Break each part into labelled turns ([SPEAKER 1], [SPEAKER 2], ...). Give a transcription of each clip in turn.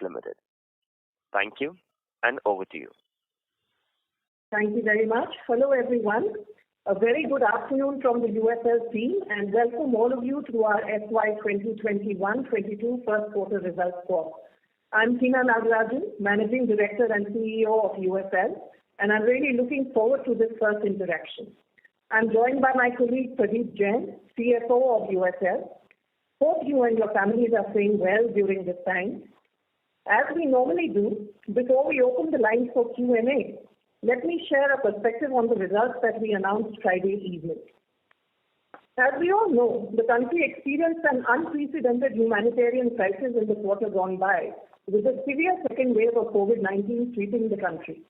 [SPEAKER 1] Limited. Thank you, and over to you.
[SPEAKER 2] Thank you very much. Hello, everyone. A very good afternoon from the USL team, and welcome all of you to our FY 2021-22 first quarter results call. I'm Tina Nagarajan, Managing Director and CEO of USL, and I'm really looking forward to this first interaction. I'm joined by my colleague Pradeep Jain, CFO of USL. Hope you and your families are staying well during this time. As we normally do, before we open the lines for Q&A, let me share a perspective on the results that we announced Friday evening. As we all know, the country experienced an unprecedented humanitarian crisis in the quarter gone by, with a severe second wave of COVID-19 sweeping the country.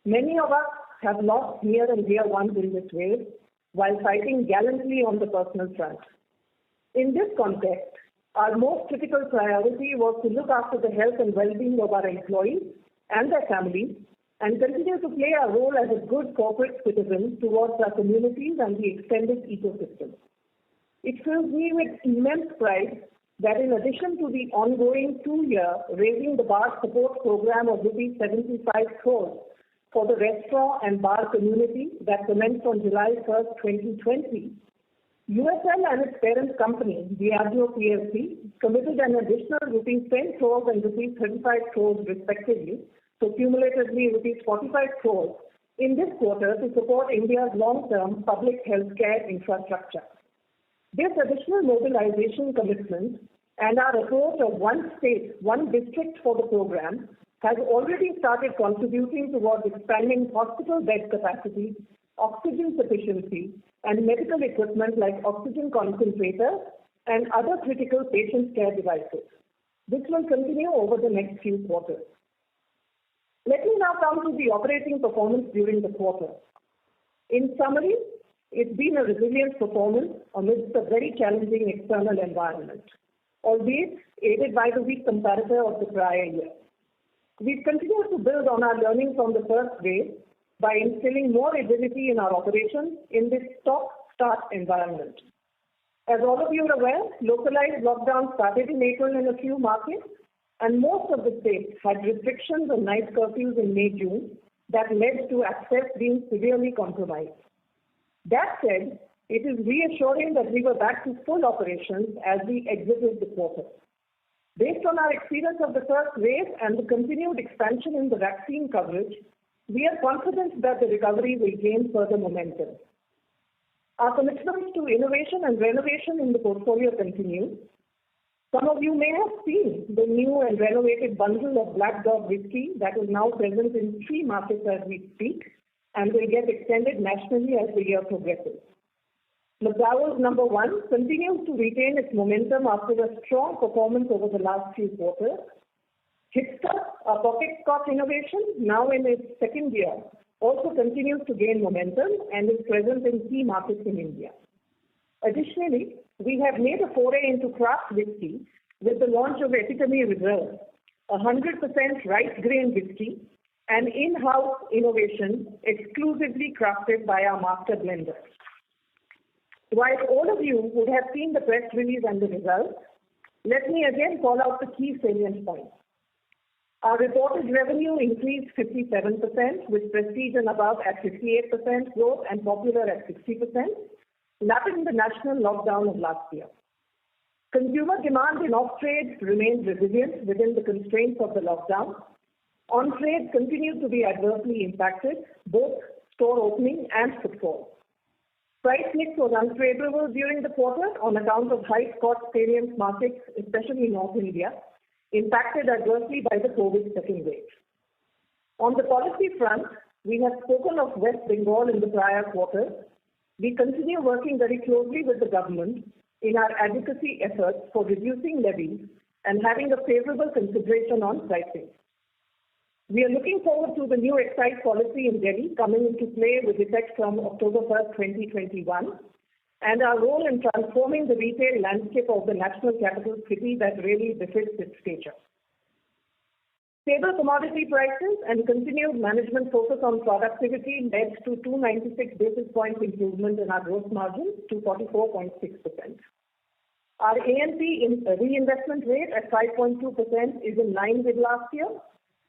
[SPEAKER 2] Many of us have lost near and dear ones in this wave, while fighting gallantly on the personal front. In this context, our most critical priority was to look after the health and well-being of our employees and their families, and continue to play our role as a good corporate citizen towards our communities and the extended ecosystem. It fills me with immense pride that in addition to the ongoing 2-year Raising the Bar support program of rupees 75 crores for the restaurant and bar community that commenced on July 1st, 2020, USL and its parent company, Diageo PLC, committed an additional rupees 10 crores and rupees 35 crores respectively, so cumulatively rupees 45 crores in this quarter to support India's long-term public healthcare infrastructure. This additional mobilization commitment and our approach of one state, one district for the program has already started contributing towards expanding hospital bed capacity, oxygen sufficiency, and medical equipment like oxygen concentrators and other critical patient care devices. This will continue over the next few quarters. Let me now come to the operating performance during the quarter. In summary, it's been a resilient performance amidst a very challenging external environment, albeit aided by the weak comparator of the prior year. We've continued to build on our learnings from the first wave by instilling more agility in our operations in this stop-start environment. As all of you are aware, localized lockdown started in April in a few markets, and most of the states had restrictions on night curfews in May-June that led to access being severely compromised. That said, it is reassuring that we were back to full operations as we exited the quarter. Based on our experience of the first wave and the continued expansion in the vaccine coverage, we are confident that the recovery will gain further momentum. Our commitment to innovation and renovation in the portfolio continues. Some of you may have seen the new and renovated bundle of Black Dog whiskey that is now present in 3 markets as we speak and will get extended nationally as the year progresses. McDowell's No. 1 continues to retain its momentum after a strong performance over the last few quarters. Hipster, our pocket scotch innovation, now in its second year, also continues to gain momentum and is present in key markets in India. Additionally, we have made a foray into craft whiskey with the launch of Epitome Reserve, a 100% rice grain whiskey, an in-house innovation exclusively crafted by our master blender. While all of you would have seen the press release and the results, let me again call out the key salient points. Our reported revenue increased 57%, with Prestige and Above at 58% growth and Popular at 60%, lapping the national lockdown of last year. Consumer demand in off-trade remained resilient within the constraints of the lockdown. On-trade continued to be adversely impacted, both store opening and footfall. Price mix was unfavorable during the quarter on account of high Scotch salience markets, especially North India, impacted adversely by the COVID second wave. On the policy front, we have spoken of West Bengal in the prior quarter. We continue working very closely with the government in our advocacy efforts for reducing levies and having a favorable consideration on pricing. We are looking forward to the new excise policy in Delhi coming into play with effect from October 1st, 2021, and our role in transforming the retail landscape of the national capital city that really befits its stature. Stable commodity prices and continued management focus on productivity led to 296 basis points improvement in our gross margin to 44.6%. Our A&P reinvestment rate at 5.2% is in line with last year,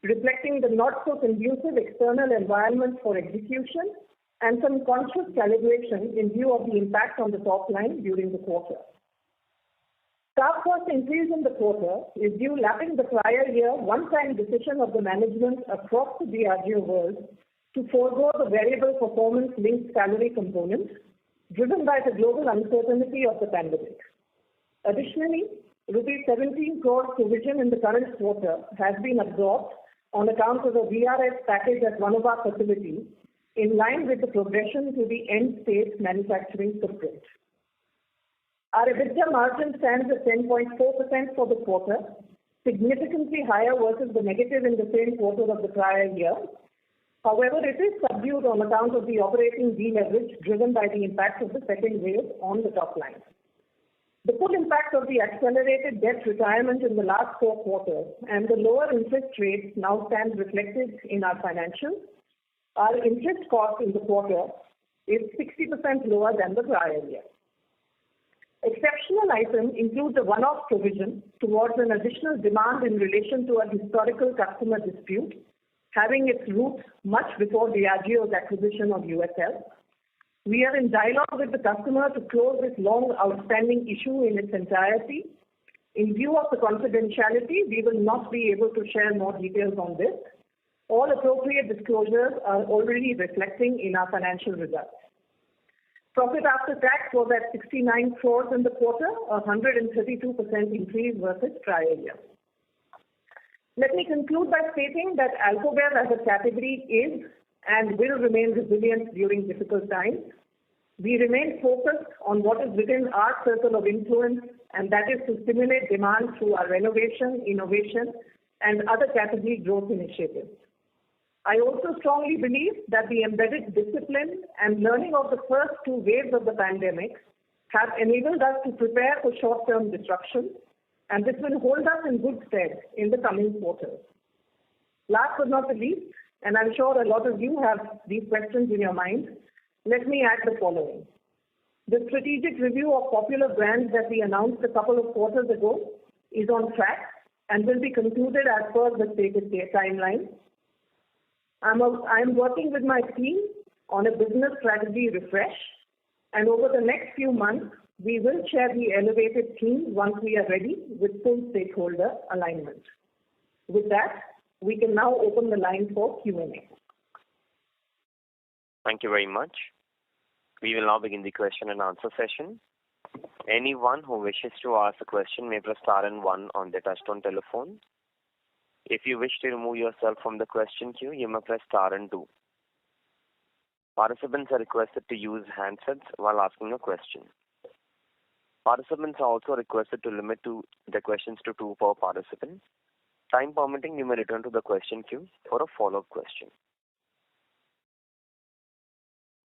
[SPEAKER 2] reflecting the not so conducive external environment for execution and some conscious calibration in view of the impact on the top line during the quarter. Staff cost increase in the quarter is due lapping the prior year one-time decision of the management across the Diageo world to forego the variable performance-linked salary component driven by the global uncertainty of the pandemic. Additionally, rupees 17 crore provision in the current quarter has been absorbed on account of a VRS package at one of our facilities in line with the progression to the end state manufacturing footprint. Our EBITDA margin stands at 10.4% for the quarter, significantly higher versus the negative in the same quarter of the prior year. However, it is subdued on account of the operating deleverage driven by the impact of the second wave on the top line. The full impact of the accelerated debt retirement in the last 4 quarters and the lower interest rates now stand reflected in our financials. Our interest cost in the quarter is 60% lower than the prior year. Exceptional item includes a one-off provision towards an additional demand in relation to a historical customer dispute, having its roots much before Diageo's acquisition of USL. We are in dialogue with the customer to close this long outstanding issue in its entirety. In view of the confidentiality, we will not be able to share more details on this. All appropriate disclosures are already reflecting in our financial results. Profit after tax was at 69 crores in the quarter, a 132% increase versus prior year. Let me conclude by stating that alcohol as a category is and will remain resilient during difficult times. We remain focused on what is within our circle of influence, and that is to stimulate demand through our renovation, innovation, and other category growth initiatives. I also strongly believe that the embedded discipline and learning of the first 2 waves of the pandemic have enabled us to prepare for short-term disruption, and this will hold us in good stead in the coming quarters. Last but not the least, and I'm sure a lot of you have these questions in your mind, let me add the following. The strategic review of popular brands that we announced a couple of quarters ago is on track and will be concluded as per the stated timeline. I'm working with my team on a business strategy refresh, and over the next few months, we will share the elevated team once we are ready with full stakeholder alignment. With that, we can now open the line for Q&A.
[SPEAKER 1] Thank you very much. We will now begin the question and answer session. Anyone who wishes to ask a question may press star and 1 on their touchtone telephone. If you wish to remove yourself from the question queue, you may press star and 2. Participants are requested to use handsets while asking a question. Participants are also requested to limit their questions to 2 per participant. Time permitting, you may return to the question queue for a follow-up question.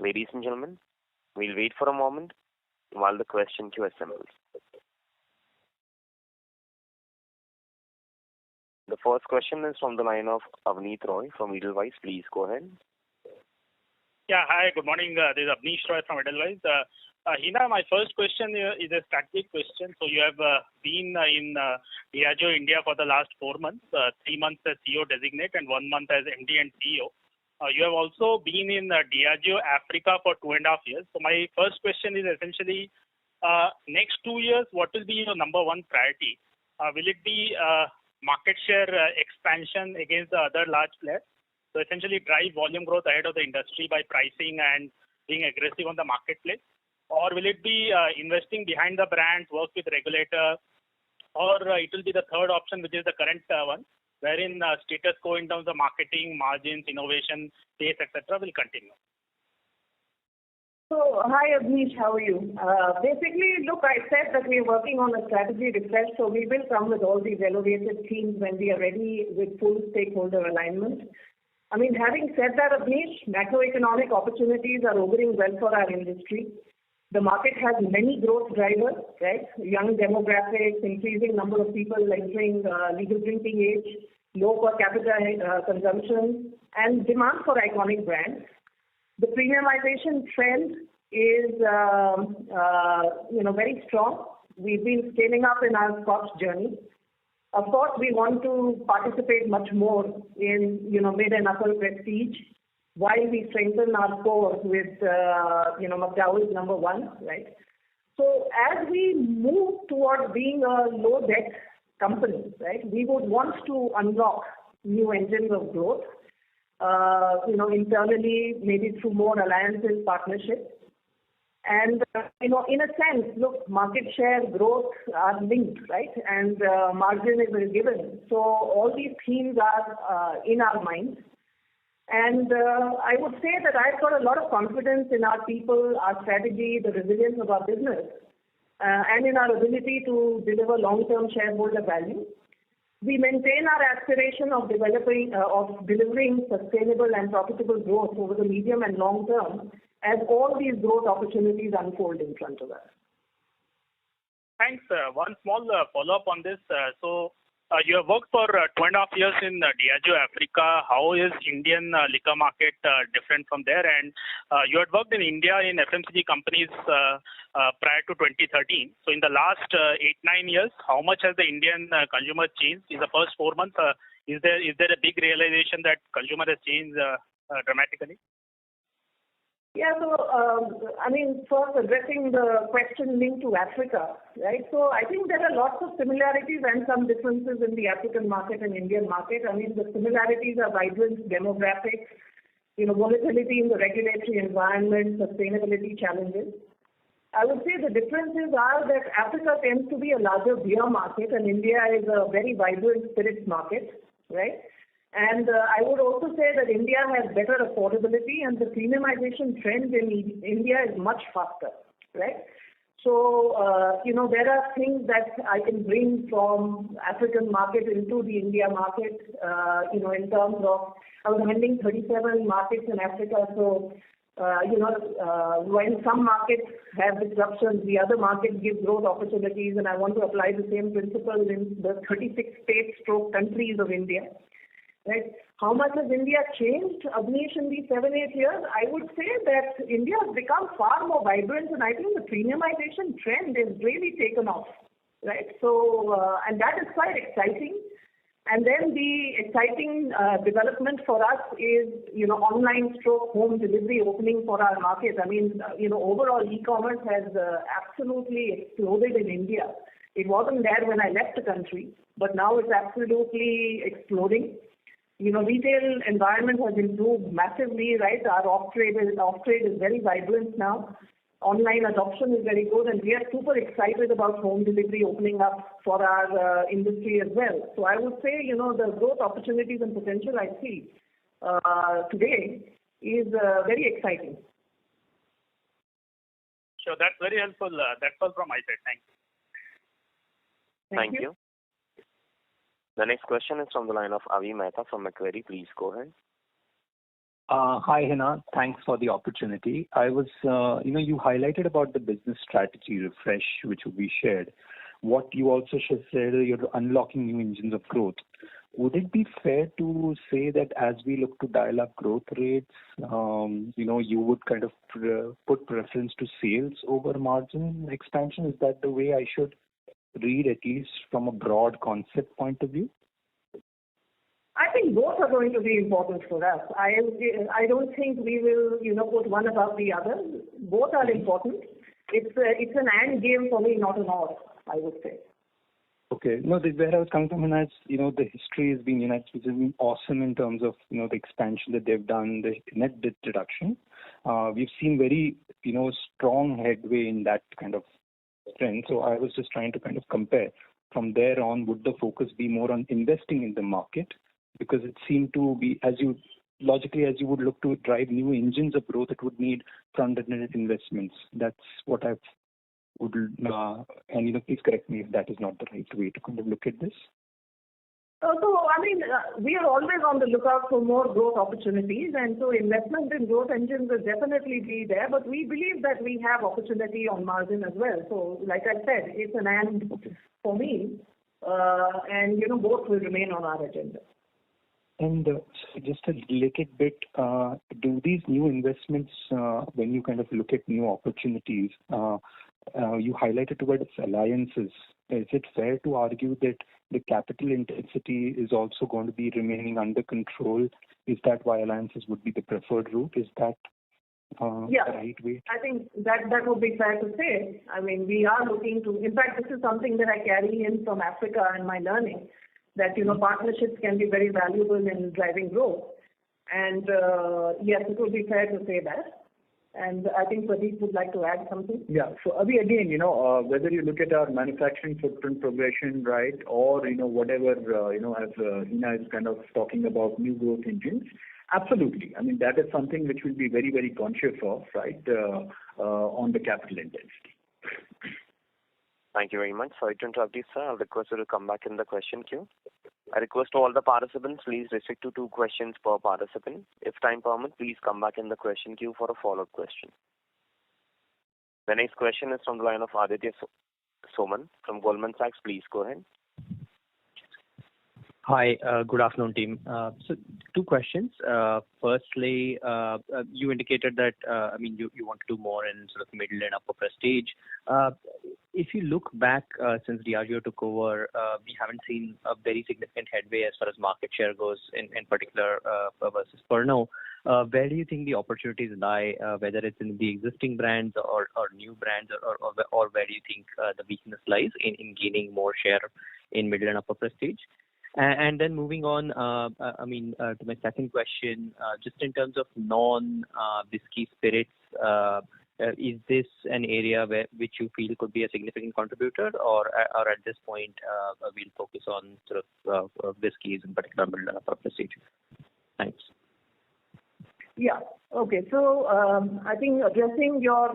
[SPEAKER 1] Ladies and gentlemen, we'll wait for a moment while the question queue assembles. The first question is from the line of Avneet Roy from Edelweiss. Please go ahead.
[SPEAKER 3] Yeah, hi, good morning. This is Avneet Roy from Edelweiss. Hina, my first question is a strategic question. So you have been in Diageo India for the last 4 months, 3 months as CEO designate and 1 month as MD and CEO. You have also been in Diageo Africa for 2.5 years. So my first question is essentially, next 2 years, what will be your number 1 priority? Will it be market share expansion against the other large players? So essentially drive volume growth ahead of the industry by pricing and being aggressive on the marketplace? Or will it be investing behind the brands, work with regulator, or it will be the third option, which is the current one, wherein status quo in terms of marketing, margins, innovation, pace, etc. will continue?
[SPEAKER 2] So, hi Avneesh, how are you? Basically, look, I said that we are working on a strategy refresh, so we will come with all these elevated themes when we are ready with full stakeholder alignment. I mean, having said that, Avneesh, macroeconomic opportunities are auguring well for our industry. The market has many growth drivers, right? Young demographics, increasing number of people entering legal drinking age, low per capita consumption, and demand for iconic brands. The premiumization trend is, very strong. We've been scaling up in our Scotch journey. Of course, we want to participate much more in, mid and upper prestige while we strengthen our core with, McDowell's number one, right? So as we move towards being a low debt company, right, we would want to unlock new engines of growth, internally, maybe through more alliances, partnerships. And, in a sense, look, market share growth are linked, right? And margin is a given. So all these themes are in our minds. And I would say that I've got a lot of confidence in our people, our strategy, the resilience of our business, and in our ability to deliver long-term shareholder value. We maintain our aspiration of delivering sustainable and profitable growth over the medium and long term as all these growth opportunities unfold in front of us.
[SPEAKER 3] Thanks. One small follow-up on this. You have worked for 2.5 years in Diageo Africa. How is Indian liquor market different from there? And you had worked in India in FMCG companies prior to 2013. So in the last 8-9 years, how much has the Indian consumer changed in the first 4 months? Is there a big realization that consumer has changed dramatically?
[SPEAKER 2] Yeah, so, first addressing the question linked to Africa, right? So I think there are lots of similarities and some differences in the African market and Indian market. The similarities are vibrant demographics, volatility in the regulatory environment, sustainability challenges. I would say the differences are that Africa tends to be a larger beer market and India is a very vibrant spirits market, right? And I would also say that India has better affordability and the premiumization trend in India is much faster, right? So, there are things that I can bring from African market into the India market, in terms of, I was handling 37 markets in Africa. So, when some markets have disruptions, the other markets give growth opportunities, and I want to apply the same principle in the 36 countries of India. Right. How much has India changed, Abneesh, in these 7-8 years? I would say that India has become far more vibrant, and I think the premiumization trend is really taken off, right? So, and that is quite exciting. And then the exciting development for us is, online home delivery opening for our market. Overall e-commerce has absolutely exploded in India. It wasn't there when I left the country, but now it's absolutely exploding. Retail environment has improved massively, right? Our off-trade is very vibrant now. Online adoption is very good, and we are super excited about home delivery opening up for our industry as well. So I would say, the growth opportunities and potential I see today is very exciting.
[SPEAKER 3] Sure, that's very helpful. That's all from my side. Thanks.
[SPEAKER 1] Thank you. The next question is from the line of Avi Mehta from Macquarie. Please go ahead.
[SPEAKER 4] Hi, Hina. Thanks for the opportunity. I was, you highlighted about the business strategy refresh, which will be shared. What you also said, you're unlocking new engines of growth. Would it be fair to say that as we look to dial up growth rates, you would kind of put preference to sales over margin expansion? Is that the way I should read, at least from a broad concept point of view?
[SPEAKER 2] I think both are going to be important for us. I don't think we will, put one above the other. Both are important. It's an and game for me, not an or, I would say.
[SPEAKER 4] Okay. No, where I was coming from, as the history has been, it's been awesome in terms of, the expansion that they've done, the net debt reduction. We've seen very, strong headway in that kind of trend. So I was just trying to kind of compare. From there on, would the focus be more on investing in the market? Because it seemed to be, as you would look to drive new engines of growth, it would need front-ended investments. That's what I would, and please correct me if that is not the right way to kind of look at this.
[SPEAKER 2] We are always on the lookout for more growth opportunities, and so investment in growth engines will definitely be there, but we believe that we have opportunity on margin as well. So, like I said, it's an and for me, and, both will remain on our agenda.
[SPEAKER 4] And just a little bit, do these new investments, when you kind of look at new opportunities, you highlighted towards alliances. Is it fair to argue that the capital intensity is also going to be remaining under control? Is that why alliances would be the preferred route? Is that the right way?
[SPEAKER 2] I think that would be fair to say. I mean, we are looking to, in fact, this is something that I carry in from Africa and my learning, that, partnerships can be very valuable in driving growth. And yes, it would be fair to say that. And I think Pradeep would like to add something.
[SPEAKER 5] Yeah. So Avi, again, whether you look at our manufacturing footprint progression, right, or, whatever, as Hina is kind of talking about new growth engines, absolutely. I mean, that is something which we'll be very, very conscious of, right, on the capital intensity.
[SPEAKER 1] Thank you very much. Sorry to interrupt you, sir. I'll request you to come back in the question queue. I request all the participants, please restrict to 2 questions per participant. If time permits, please come back in the question queue for a follow-up question. The next question is from the line of Aditya Soman from Goldman Sachs. Please go ahead.
[SPEAKER 6] Hi, good afternoon, team. So 2 questions. Firstly, you indicated that, you want to do more in sort of middle and upper prestige. If you look back since Diageo took over, we haven't seen a very significant headway as far as market share goes, in particular versus Pernod. Where do you think the opportunities lie, whether it's in the existing brands or new brands, or where do you think the weakness lies in gaining more share in middle and upper prestige? And then moving on, to my second question, just in terms of non-whiskey spirits, is this an area which you feel could be a significant contributor, or at this point we'll focus on sort of whiskeys, in particular middle and upper prestige? Thanks.
[SPEAKER 2] Yeah. Okay. So I think addressing your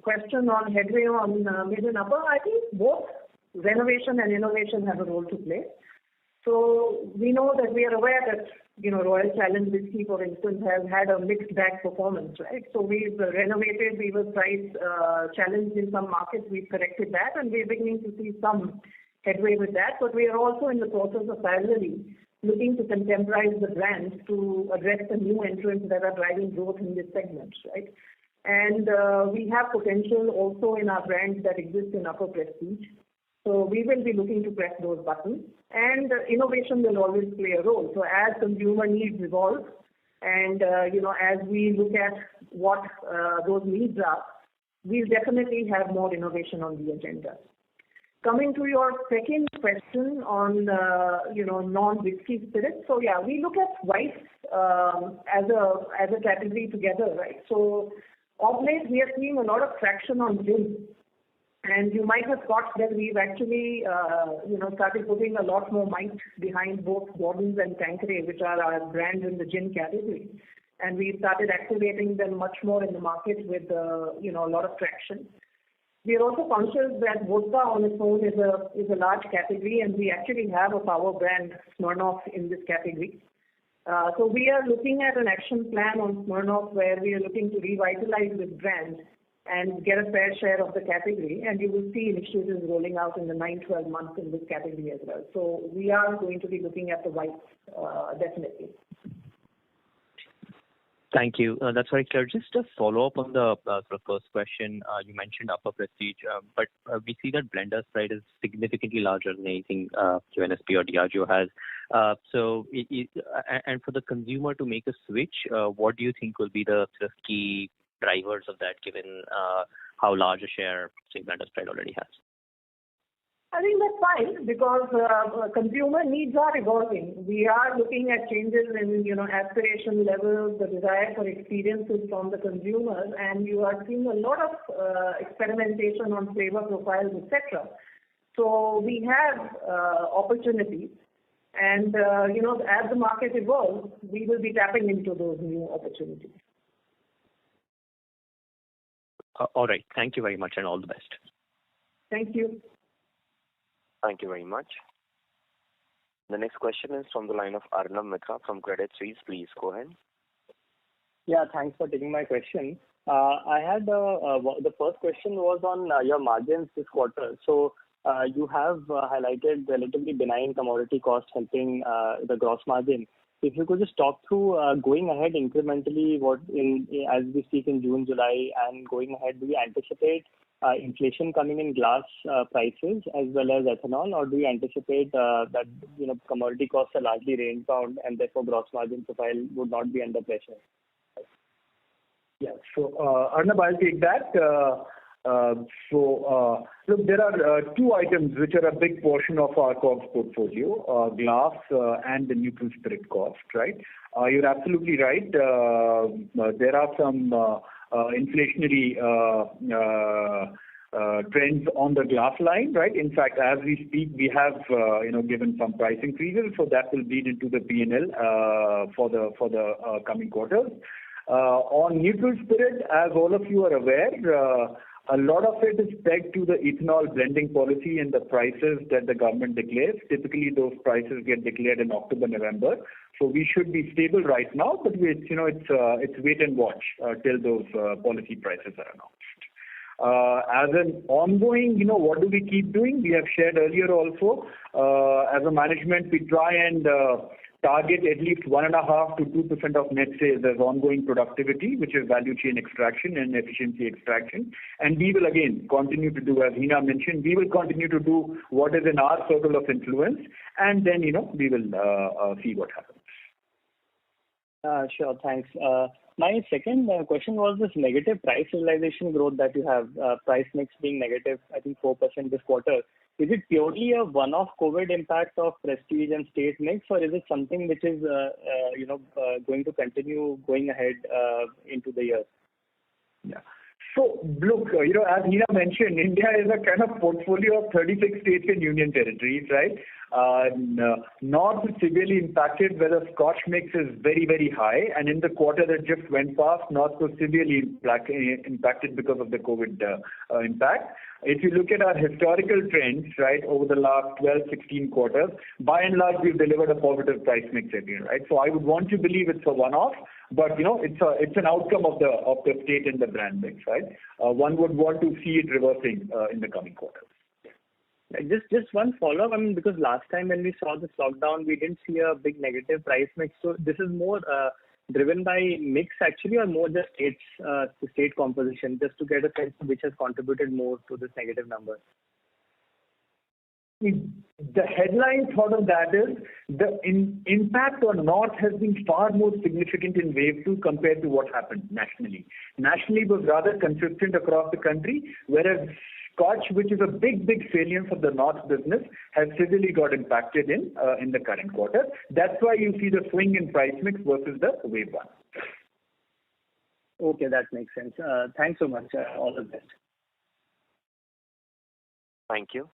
[SPEAKER 2] question on headway on middle and upper, I think both renovation and innovation have a role to play. So we know that we are aware that, Royal Challenge Whisky, for instance, has had a mixed bag performance, right? So we've renovated, we were price challenged in some markets, we've corrected that, and we're beginning to see some headway with that. But we are also in the process of parallelly looking to contemporize the brand to address the new entrants that are driving growth in this segment, right? And we have potential also in our brands that exist in upper prestige. So we will be looking to press those buttons, and innovation will always play a role. So as consumer needs evolve, and as we look at what those needs are, we'll definitely have more innovation on the agenda. Coming to your second question on non-whiskey spirits. So yeah, we look at whites as a category together, right? So of late we are seeing a lot of traction on gin. And you might have thought that we've actually, started putting a lot more might behind both Gordon's and Tanqueray, which are our brands in the gin category. And we started activating them much more in the market with, a lot of traction. We are also conscious that vodka on its own is a large category, and we actually have a power brand, Smirnoff, in this category. So we are looking at an action plan on Smirnoff where we are looking to revitalize this brand and get a fair share of the category, and you will see initiatives rolling out in the 9-12 months in this category as well. So we are going to be looking at the whites, definitely.
[SPEAKER 6] Thank you. That's very clear. Just a follow-up on the first question. You mentioned upper prestige, but we see that Blenders Pride is significantly larger than anything UNSP or Diageo has. And for the consumer to make a switch, what do you think will be the sort of key drivers of that, given how large a share, say, Blenders Pride already has?
[SPEAKER 2] I think that's fine, because consumer needs are evolving. We are looking at changes in, aspiration levels, the desire for experiences from the consumers, and you are seeing a lot of experimentation on flavor profiles, etc. So we have opportunities, and as the market evolves, we will be tapping into those new opportunities.
[SPEAKER 6] All right. Thank you very much, and all the best.
[SPEAKER 2] Thank you.
[SPEAKER 1] Thank you very much. The next question is from the line of Arnab Mitra from Credit Suisse. Please go ahead.
[SPEAKER 7] Yeah, thanks for taking my question. I had the first question was on your margins this quarter. So you have highlighted relatively benign commodity costs helping the gross margin. If you could just talk through going ahead incrementally, as we speak in June, July, and going ahead, do you anticipate inflation coming in glass prices as well as ethanol, or do you anticipate that commodity costs are largely range bound and therefore gross margin profile would not be under pressure?
[SPEAKER 5] Yeah. So, Arnab, I'll take that. Look, there are two items which are a big portion of our COGS portfolio, glass and the neutral spirit cost, right? You're absolutely right. There are some inflationary trends on the glass line, right? In fact, as we speak, we have given some price increases, so that will bleed into the P&L for the coming quarters. On neutral spirit, as all of you are aware, a lot of it is pegged to the ethanol blending policy and the prices that the government declares. Typically, those prices get declared in October, November. So we should be stable right now, but it's wait and watch till those policy prices are announced. As an ongoing, what do we keep doing? We have shared earlier also. As a management, we try and target at least 1.5 to 2% of net sales as ongoing productivity, which is value chain extraction and efficiency extraction. And we will again continue to do, as Hina mentioned, we will continue to do what is in our circle of influence, and then we will see what happens.
[SPEAKER 7] Sure, thanks. My second question was this negative price realization growth that you have, price mix being negative, I think 4% this quarter. Is it purely a one-off COVID impact of prestige and state mix, or is it something which is going to continue going ahead into the year?
[SPEAKER 5] Yeah. So look, as Hina mentioned, India is a kind of portfolio of 36 states and union territories, right? North is severely impacted where the Scotch mix is very, very high, and in the quarter that just went past, North was severely impacted because of the COVID impact. If you look at our historical trends, right, over the last 12, 16 quarters, by and large, we've delivered a positive price mix again, right? So I would want to believe it's a one-off, but it's an outcome of the state and the brand mix, right? One would want to see it reversing in the coming quarters.
[SPEAKER 7] Just one follow-up. I mean, because last time when we saw this lockdown, we didn't see a big negative price mix. So this is more driven by mix actually, or more just the state composition, just to get a sense of which has contributed more to this negative number?
[SPEAKER 5] The headline thought of that is the impact on North has been far more significant in Wave 2 compared to what happened nationally. Nationally was rather consistent across the country, whereas Scotch, which is a big salience of the North business, has severely got impacted in the current quarter. That's why you see the swing in price mix versus the Wave 1.
[SPEAKER 7] Okay, that makes sense. Thanks so much. All the best.
[SPEAKER 1] Thank you.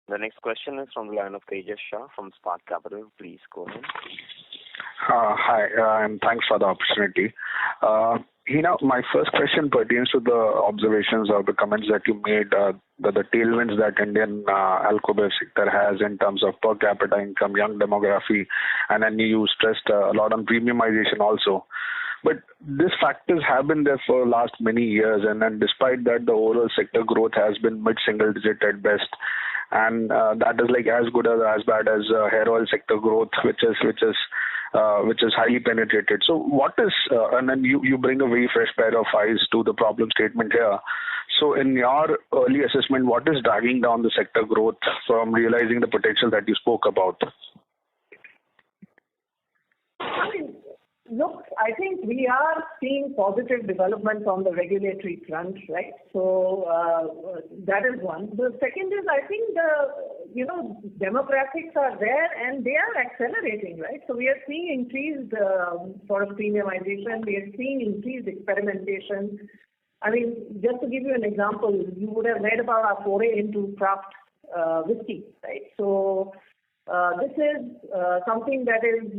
[SPEAKER 1] The next question is from the line of Tejas Shah from Spark Capital. Please go ahead.
[SPEAKER 8] Hi, and thanks for the opportunity. Hina, my first question pertains to the observations or the comments that you made, the tailwinds that Indian alcohol sector has in terms of per capita income, young demography, and then you stressed a lot on premiumization also. But these factors have been there for the last many years, and then despite that, the overall sector growth has been mid-single digit at best. And that is like as good or as bad as hair oil sector growth, which is highly penetrated. So what is, and then you bring a very fresh pair of eyes to the problem statement here. So in your early assessment, what is dragging down the sector growth from realizing the potential that you spoke about?
[SPEAKER 2] Look, I think we are seeing positive developments on the regulatory front, right? So that is one. The second is, I think demographics are there and they are accelerating, right? So we are seeing increased sort of premiumization. We are seeing increased experimentation. I mean, just to give you an example, you would have read about our foray into craft whiskey, right? So this is something that is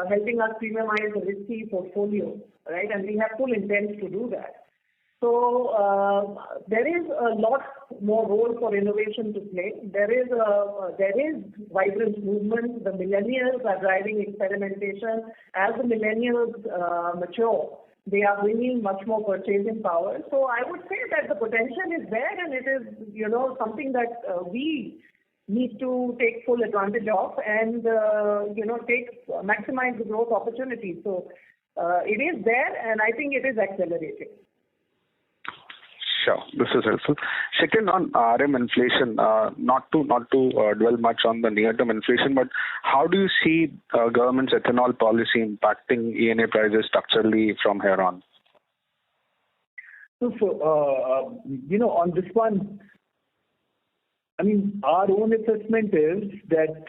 [SPEAKER 2] helping us premiumize the whiskey portfolio, right? And we have full intent to do that. So there is a lot more role for innovation to play. There is vibrant movement. The millennials are driving experimentation. As the millennials mature, they are bringing much more purchasing power. So I would say that the potential is there, and it is something that we need to take full advantage of and maximize the growth opportunities. So it is there, and I think it is accelerating.
[SPEAKER 8] Sure, this is helpful. Second, on RM inflation, not to dwell much on the near-term inflation, but how do you see government's ethanol policy impacting ENA prices structurally from here on?
[SPEAKER 5] So, on this one, I mean, our own assessment is that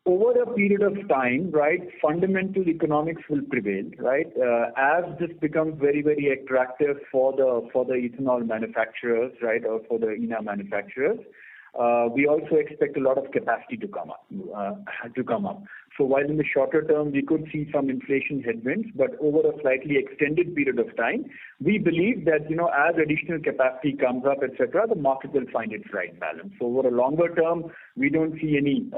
[SPEAKER 5] over a period of time, right, fundamental economics will prevail, right? As this becomes very, very attractive for the ethanol manufacturers, right, or for the ENA manufacturers, we also expect a lot of capacity to come up. So while in the shorter term we could see some inflation headwinds, but over a slightly extended period of time, we believe that as additional capacity comes up, etc., the market will find its right balance. So over a longer term, we don't see any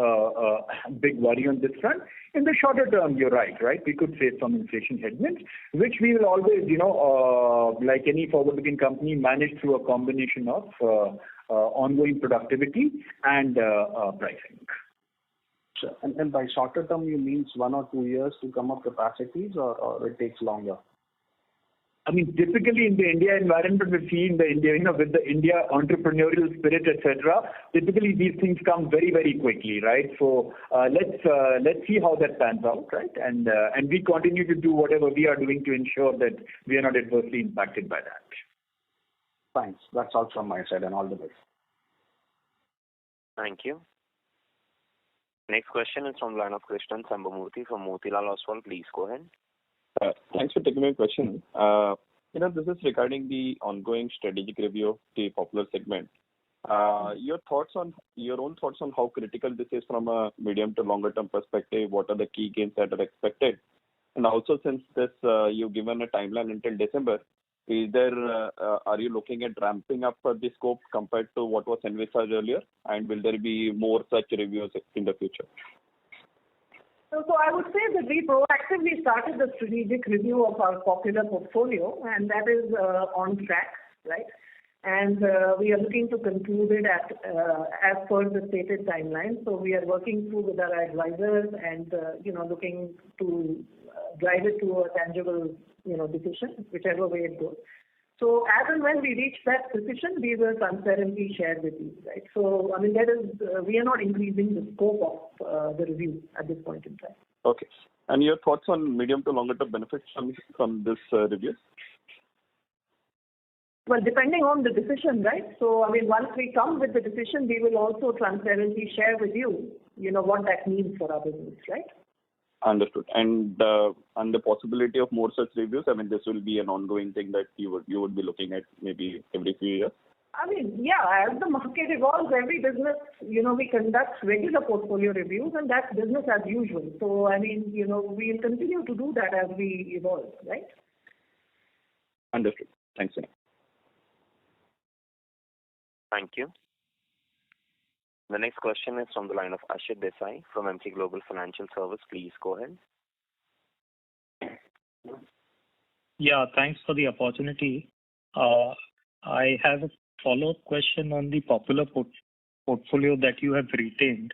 [SPEAKER 5] big worry on this front. In the shorter term, you're right? We could face some inflation headwinds, which we will always, like any forward-looking company, manage through a combination of ongoing productivity and pricing.
[SPEAKER 9] Sure. And by shorter term, you mean 1 or 2 years to come up capacities, or it takes longer?
[SPEAKER 5] I mean, typically in the India environment, we see in the India, with the India entrepreneurial spirit, etc., typically these things come very, very quickly, right? So let's see how that pans out, right? And we continue to do whatever we are doing to ensure that we are not adversely impacted by that.
[SPEAKER 9] Thanks. That's all from my side, and all the best.
[SPEAKER 1] Thank you. Next question is from the line of Krishnan Sambamurthy from Motilal Oswal. Please go ahead.
[SPEAKER 10] Thanks for taking my question. This is regarding the ongoing strategic review of the popular segment. Your own thoughts on how critical this is from a medium to longer term perspective. What are the key gains that are expected? And also, since this you've given a timeline until December, are you looking at ramping up the scope compared to what was envisaged earlier? And will there be more such reviews in the future?
[SPEAKER 2] So I would say that we proactively started the strategic review of our popular portfolio, and that is on track, right? And we are looking to conclude it as per the stated timeline. So we are working through with our advisors and looking to drive it to a tangible decision, whichever way it goes. So as and when we reach that decision, we will transparently share with you, right? So I mean, we are not increasing the scope of the review at this point in time.
[SPEAKER 10] Okay. And your thoughts on medium to longer term benefits from this review?
[SPEAKER 2] Well, depending on the decision, right? So I mean, once we come with the decision, we will also transparently share with you, what that means for our business, right?
[SPEAKER 10] Understood. And the possibility of more such reviews, I mean, this will be an ongoing thing that you would be looking at maybe every few years?
[SPEAKER 2] I mean, yeah, as the market evolves, every business, we conduct regular portfolio reviews, and that's business as usual. So, I mean, we'll continue to do that as we evolve, right?
[SPEAKER 10] Understood. Thanks, Hina.
[SPEAKER 1] Thank you. The next question is from the line of Ashit Desai from Emkay Global Financial Services. Please go ahead.
[SPEAKER 11] Yeah, thanks for the opportunity. I have a follow-up question on the popular portfolio that you have retained.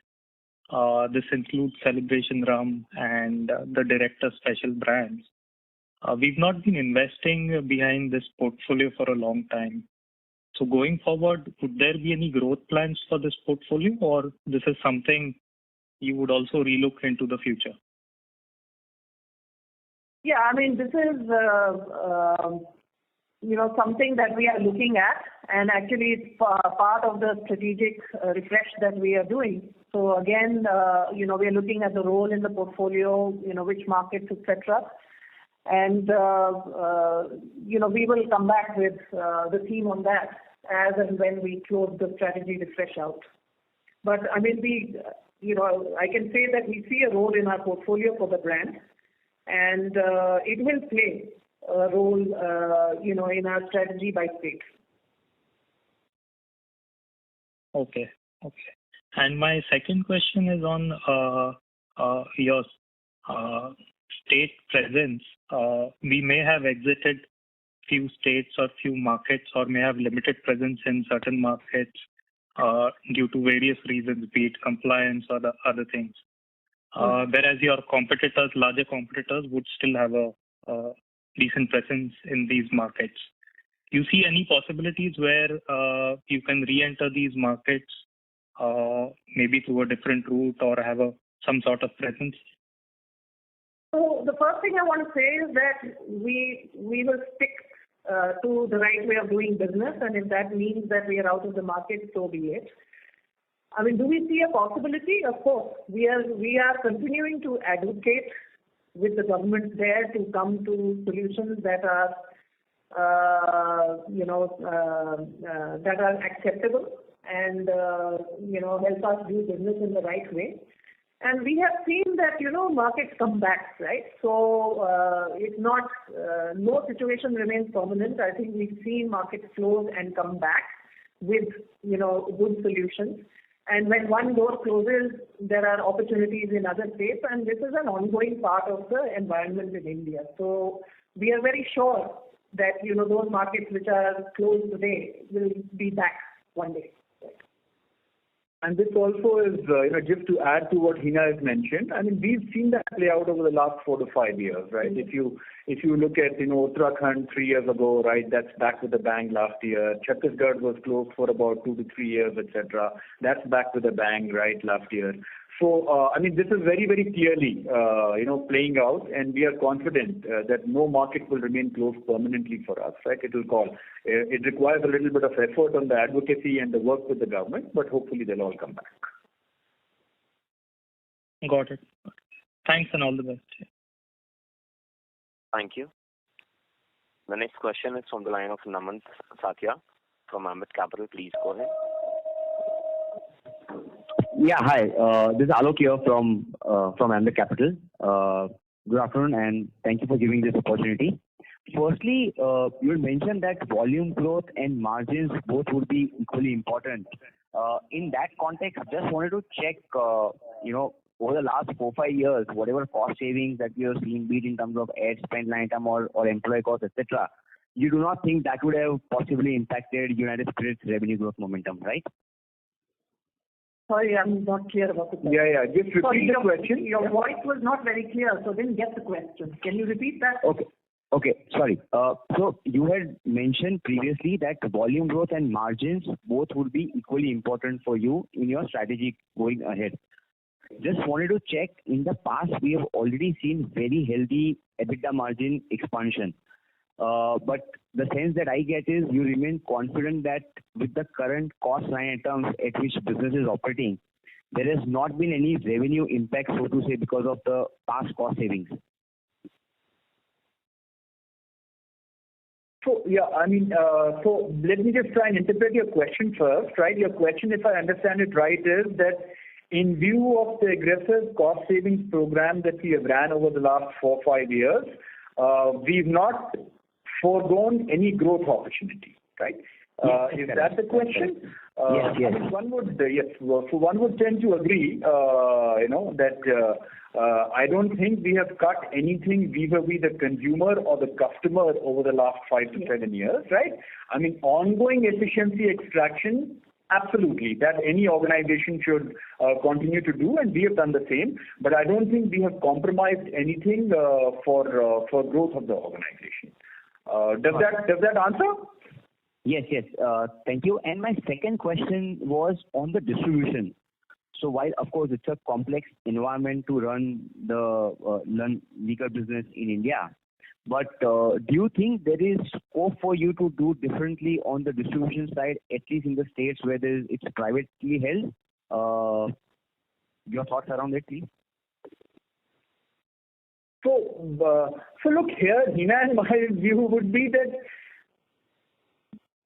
[SPEAKER 11] This includes Celebration Rum and the Director Special brands. We've not been investing behind this portfolio for a long time. So going forward, would there be any growth plans for this portfolio, or this is something you would also relook into the future?
[SPEAKER 2] Yeah, I mean, this is, something that we are looking at, and actually it's part of the strategic refresh that we are doing. So again, we are looking at the role in the portfolio, which markets, etc. And, we will come back with the theme on that as and when we close the strategy refresh out. But I mean, I can say that we see a role in our portfolio for the brand, and it will play a role, in our strategy by state.
[SPEAKER 11] Okay. And my second question is on your state presence. We may have exited few states or few markets, or may have limited presence in certain markets due to various reasons, be it compliance or the other things. Whereas your larger competitors would still have a decent presence in these markets. you see any possibilities where you can re-enter these markets, maybe through a different route or have some sort of presence?
[SPEAKER 2] So the first thing I want to say is that we will stick to the right way of doing business, and if that means that we are out of the market, so be it. I mean, do we see a possibility? Of course, we are continuing to advocate with the government there to come to solutions that are that are acceptable and help us do business in the right way. And we have seen that markets come back, right? So it's not no situation remains permanent. I think we've seen markets close and come back with good solutions. And when one door closes, there are opportunities in other states, and this is an ongoing part of the environment in India. So we are very sure that those markets which are closed today will be back one day.
[SPEAKER 5] And this also is, just to add to what Hina has mentioned, I mean, we've seen that play out over the last 4 to 5 years, right?
[SPEAKER 2] Mm-hmm.
[SPEAKER 5] If you look at, Uttarakhand 3 years ago, right, that's back with a bang last year. Chhattisgarh was closed for about 2 to 3 years, etc. That's back with a bang, right, last year. So, this is very, very clearly, playing out, and we are confident that no market will remain closed permanently for us, right? It requires a little bit of effort on the advocacy and the work with the government, but hopefully they'll all come back.
[SPEAKER 11] Got it. Thanks and all the best.
[SPEAKER 1] Thank you. The next question is from the line of Namant Satya from Ambit Capital. Please go ahead.
[SPEAKER 12] Yeah, hi. This is Alok here from Ambit Capital. Good afternoon, and thank you for giving this opportunity. Firstly, you mentioned that volume growth and margins both would be equally important. In that context, just wanted to check, over the last 4-5 years, whatever cost savings that we have seen, be it in terms of ad spend line item or employee costs, etc., you do not think that would have possibly impacted United Spirits' revenue growth momentum, right?
[SPEAKER 2] Sorry, I'm not clear about the question.
[SPEAKER 5] Yeah. Just repeat the question.
[SPEAKER 2] Your voice was not very clear, so I didn't get the question. Can you repeat that?
[SPEAKER 12] Okay. Sorry. So you had mentioned previously that volume growth and margins both would be equally important for you in your strategy going ahead. Just wanted to check, in the past we have already seen very healthy EBITDA margin expansion. But the sense that I get is you remain confident that with the current cost line items at which business is operating, there has not been any revenue impact, so to say, because of the past cost savings.
[SPEAKER 5] So let me just try and interpret your question first, right? Your question, if I understand it right, is that in view of the aggressive cost savings program that we have ran over the last 4-5 years, we've not foregone any growth opportunity, right? Is that the question?
[SPEAKER 12] Yes.
[SPEAKER 5] One would tend to agree, that I don't think we have cut anything vis-a-vis the consumer or the customer over the last 5 to 7 years, right? Ongoing efficiency extraction, absolutely, that any organization should continue to do, and we have done the same. But I don't think we have compromised anything for growth of the organization. Does that answer?
[SPEAKER 12] Yes. Thank you. And my second question was on the distribution. So while, of course, it's a complex environment to run the liquor business in India, but do you think there is scope for you to do differently on the distribution side, at least in the states where it's privately held? Your thoughts around it, please?
[SPEAKER 5] So look here, Hina, and my view would be that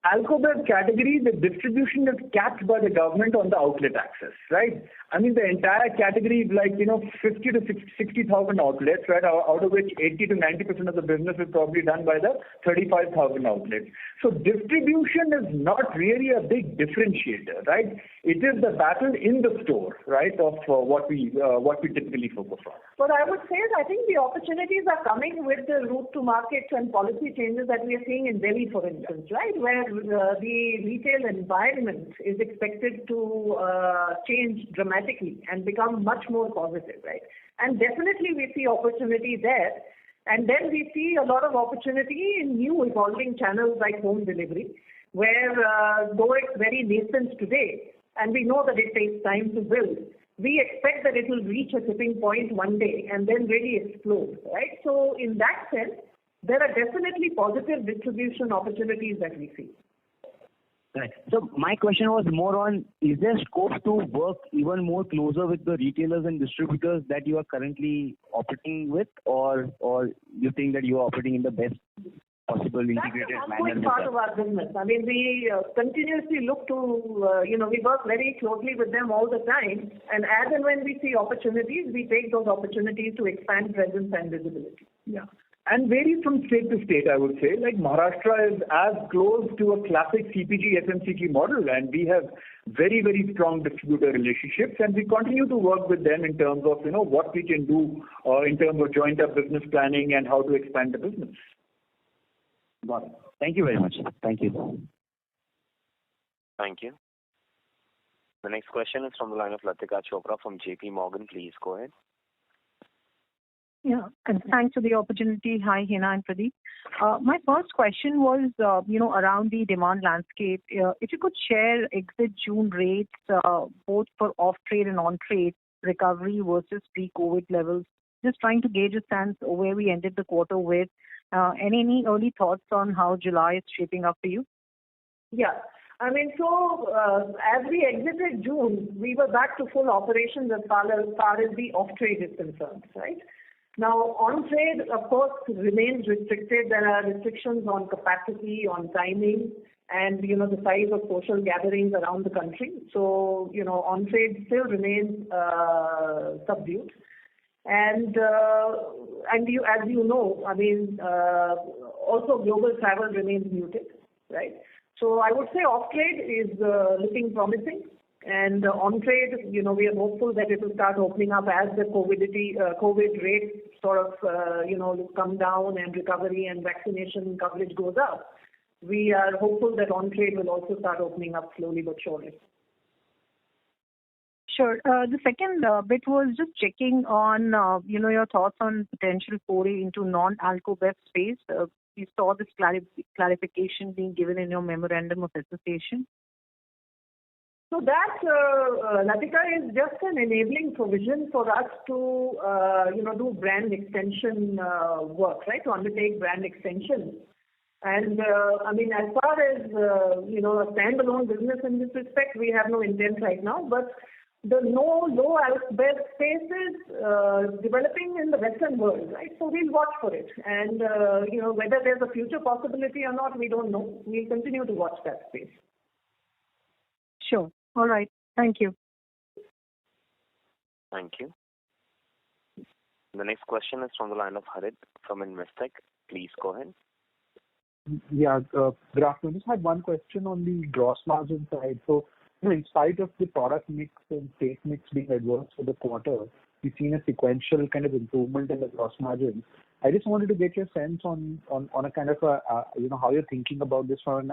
[SPEAKER 5] Alcobev category, the distribution is capped by the government on the outlet access, right? The entire category is like, 50 to 60,000 outlets, right? Out of which 80 to 90% of the business is probably done by the 35,000 outlets. So distribution is not really a big differentiator, right? It is the battle in the store, right, of what we typically focus on.
[SPEAKER 2] But I would say I think the opportunities are coming with the route to market and policy changes that we are seeing in Delhi, for instance, right, where the retail environment is expected to change dramatically and become much more positive, right? And definitely we see opportunity there. And then we see a lot of opportunity in new evolving channels like home delivery, where though it's very nascent today, and we know that it takes time to build, we expect that it will reach a tipping point one day and then really explode, right? So in that sense, there are definitely positive distribution opportunities that we see.
[SPEAKER 12] Right. So my question was more on, is there scope to work even more closer with the retailers and distributors that you are currently operating with, or you think that you are operating in the best possible integrated manner?
[SPEAKER 2] That's an ongoing part of our business. I mean, we continuously look to, we work very closely with them all the time, and as and when we see opportunities, we take those opportunities to expand presence and visibility.
[SPEAKER 5] Yeah. And varies from state to state, I would say. Like Maharashtra is as close to a classic CPG FMCG model, and we have very, very strong distributor relationships, and we continue to work with them in terms of, what we can do in terms of joint up business planning and how to expand the business.
[SPEAKER 12] Got it. Thank you very much. Thank you.
[SPEAKER 1] Thank you. The next question is from the line of Latika Chopra from JP Morgan. Please go ahead.
[SPEAKER 13] Yeah, and thanks for the opportunity. Hi, Hina and Pradeep. My first question was, around the demand landscape. If you could share exit June rates, both for off-trade and on-trade recovery versus pre-COVID levels. Just trying to gauge a sense of where we ended the quarter with. Any early thoughts on how July is shaping up for you?
[SPEAKER 2] Yeah. I mean, so as we exited June, we were back to full operations as far as the off-trade is concerned, right? Now, on-trade, of course, remains restricted. There are restrictions on capacity, on timing, and, the size of social gatherings around the country. So, on-trade still remains subdued. And as you know, I mean, also global travel remains muted, right? So I would say off-trade is looking promising. And on-trade, we are hopeful that it will start opening up as the COVID rates sort of, come down and recovery and vaccination coverage goes up. We are hopeful that on-trade will also start opening up slowly but surely.
[SPEAKER 13] Sure. The second bit was just checking on, your thoughts on potential foray into non-alco bev space. We saw this clarification being given in your memorandum of association.
[SPEAKER 2] So that, Latika, is just an enabling provision for us to, do brand extension work, right? To undertake brand extension. And, as far as, a standalone business in this respect, we have no intent right now. But the low alcohol space is developing in the Western world, right? So we'll watch for it. And, whether there's a future possibility or not, we don't know. We'll continue to watch that space.
[SPEAKER 13] Sure. All right. Thank you.
[SPEAKER 1] Thank you. The next question is from the line of Harit from Investec. Please go ahead.
[SPEAKER 14] Yeah, good afternoon. Just had one question on the gross margin side. So, in spite of the product mix and state mix being adverse for the quarter, we've seen a sequential kind of improvement in the gross margin. I just wanted to get your sense on a kind of how you're thinking about this from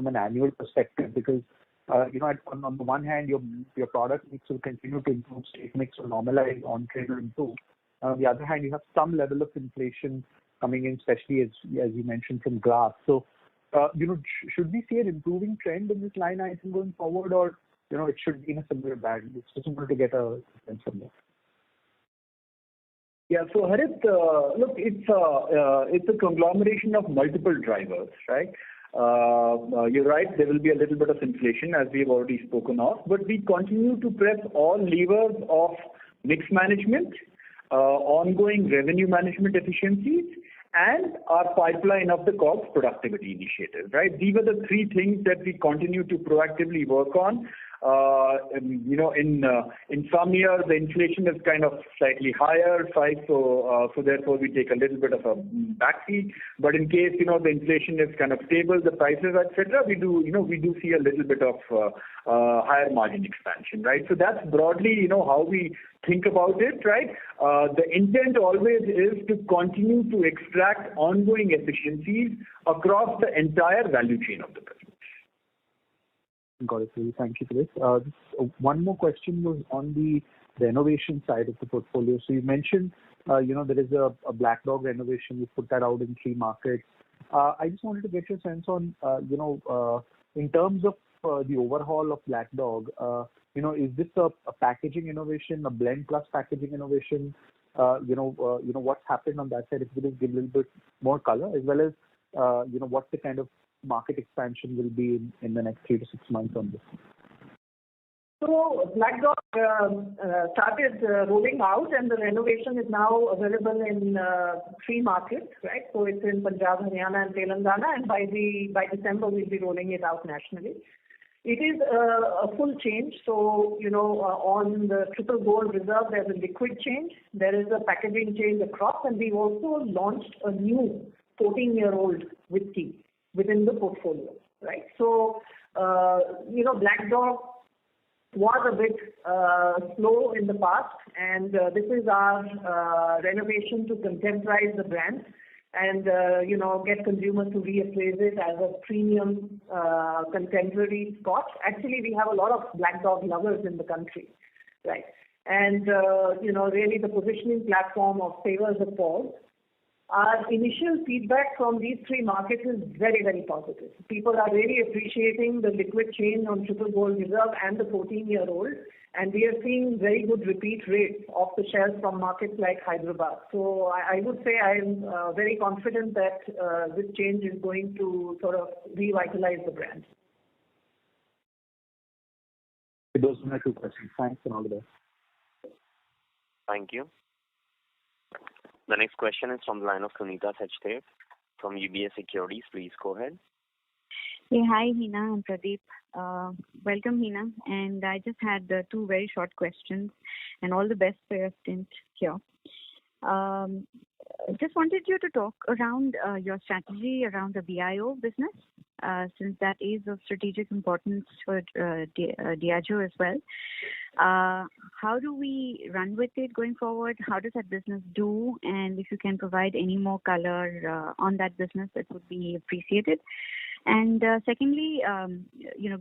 [SPEAKER 14] an annual perspective, because on the one hand, your product mix will continue to improve, state mix will normalize, on-trade will improve. On the other hand, you have some level of inflation coming in, especially as you mentioned from glass. So, should we see an improving trend in this line item going forward, or it should be in a similar band? It's just wanted to get a sense from that.
[SPEAKER 5] Yeah. So Harit, look, it's a conglomeration of multiple drivers, right? You're right, there will be a little bit of inflation as we've already spoken of, but we continue to press all levers of mix management, ongoing revenue management efficiencies, and our pipeline of the COGS productivity initiative, right? These are the three things that we continue to proactively work on. In some years, the inflation is kind of slightly higher side, so therefore we take a little bit of a backseat. But in case, the inflation is kind of stable, the prices, etc., we do see a little bit of higher margin expansion, right? So that's broadly, how we think about it, right? The intent always is to continue to extract ongoing efficiencies across the entire value chain of the business.
[SPEAKER 14] Got it. Thank you for this. One more question was on the renovation side of the portfolio. So you mentioned There is a Black Dog renovation. You put that out in 3 markets. I just wanted to get your sense on, in terms of the overhaul of Black Dog, is this a packaging innovation, a blend plus packaging innovation? What's happened on that side? If you could give a little bit more color, as well as, what the kind of market expansion will be in the next 3 to 6 months on this.
[SPEAKER 2] So Black Dog started rolling out, and the renovation is now available in 3 markets, right? So it's in Punjab, Haryana, and Telangana, and by December we'll be rolling it out nationally. It is a full change. So on the Triple Gold Reserve, there's a liquid change. There is a packaging change across, and we've also launched a new 14-year-old whiskey within the portfolio, right? So Black Dog was a bit slow in the past, and this is our renovation to contemporize the brand and get consumers to reappraise it as a premium contemporary scotch. Actually, we have a lot of Black Dog lovers in the country, right? And really the positioning platform of Savors the Pause. Our initial feedback from these 3 markets is very, very positive. People are really appreciating the liquid change on Triple Gold Reserve and the 14-year-old, and we are seeing very good repeat rates off the shelf from markets like Hyderabad. So I would say I am very confident that this change is going to sort of revitalize the brand.
[SPEAKER 14] Those are my 2 questions. Thanks and all the best.
[SPEAKER 1] Thank you. The next question is from the line of Sunita Sachdev from UBS Securities. Please go ahead.
[SPEAKER 15] Hey, hi, Hina and Pradeep. Welcome, Hina. And I just had 2 very short questions, and all the best for your stint here. Just wanted you to talk around your strategy around the BIO business, since that is of strategic importance for Diageo as well. How do we run with it going forward? How does that business do? And if you can provide any more color on that business, that would be appreciated. And secondly,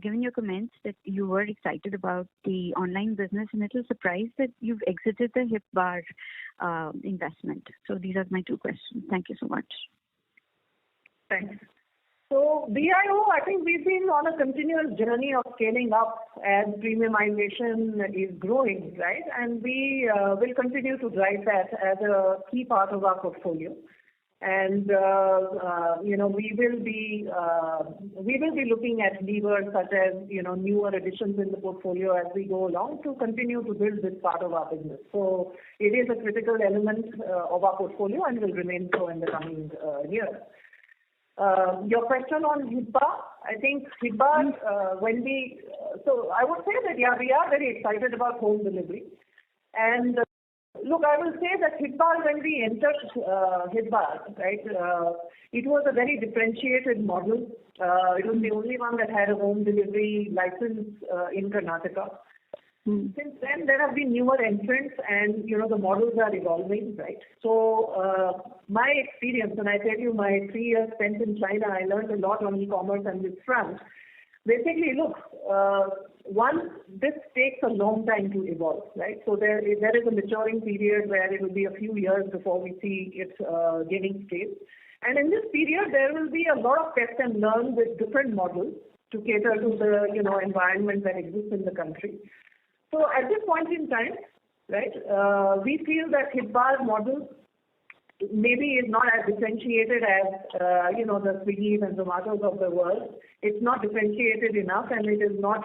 [SPEAKER 15] given your comments that you were excited about the online business, and a little surprised that you've exited the Hip Bar investment. So these are my 2 questions. Thank you so much.
[SPEAKER 2] Thanks. So BIO, I think we've been on a continuous journey of scaling up as premiumization is growing, right? And we will continue to drive that as a key part of our portfolio. And we will be looking at levers such as newer additions in the portfolio as we go along to continue to build this part of our business. So it is a critical element of our portfolio and will remain so in the coming years. Your question on Hip Bar, I think Hip Bar, so I would say that, yeah, we are very excited about home delivery. And look, I will say that Hip Bar, when we entered Hip Bar, right, it was a very differentiated model. It was the only one that had a home delivery license in Karnataka. Since then, there have been newer entrants, and the models are evolving, right? So my experience, and I tell you, my 3 years spent in China, I learned a lot on e-commerce and this front. Basically, look, this takes a long time to evolve, right? So there is a maturing period where it will be a few years before we see it gaining scale. And in this period, there will be a lot of test and learn with different models to cater to the environment that exists in the country. So at this point in time, right, we feel that Hip Bar model maybe is not as differentiated as the Swiggies and Zomatos of the world. It's not differentiated enough, and it is not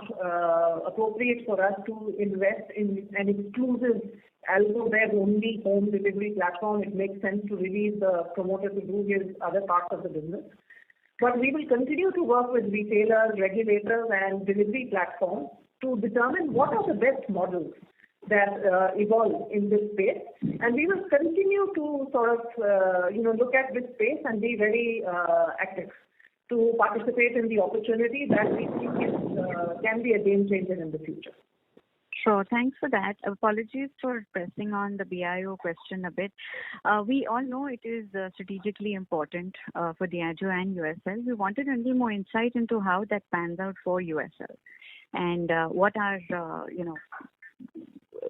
[SPEAKER 2] appropriate for us to invest in an exclusive alco-web only home delivery platform. It makes sense to release the promoter to do his other parts of the business. But we will continue to work with retailers, regulators, and delivery platforms to determine what are the best models that evolve in this space. And we will continue to sort of, look at this space and be very active to participate in the opportunity that we think can be a game changer in the future.
[SPEAKER 15] Sure. Thanks for that. Apologies for pressing on the BIO question a bit. We all know it is strategically important for Diageo and USL. We wanted a little more insight into how that pans out for USL and what are,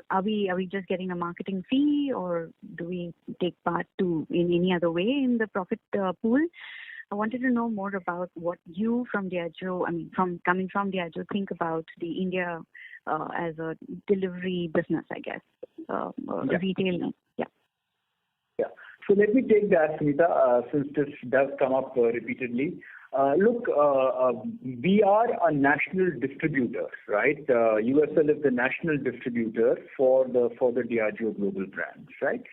[SPEAKER 15] are we just getting a marketing fee, or do we take part in any other way in the profit pool? I wanted to know more about what you from Diageo, coming from Diageo, think about the India as a delivery business, I guess, retail. Yeah.
[SPEAKER 5] Yeah. So let me take that, Smita, since this does come up repeatedly. Look, we are a national distributor, right? USL is the national distributor for the Diageo global brands, right?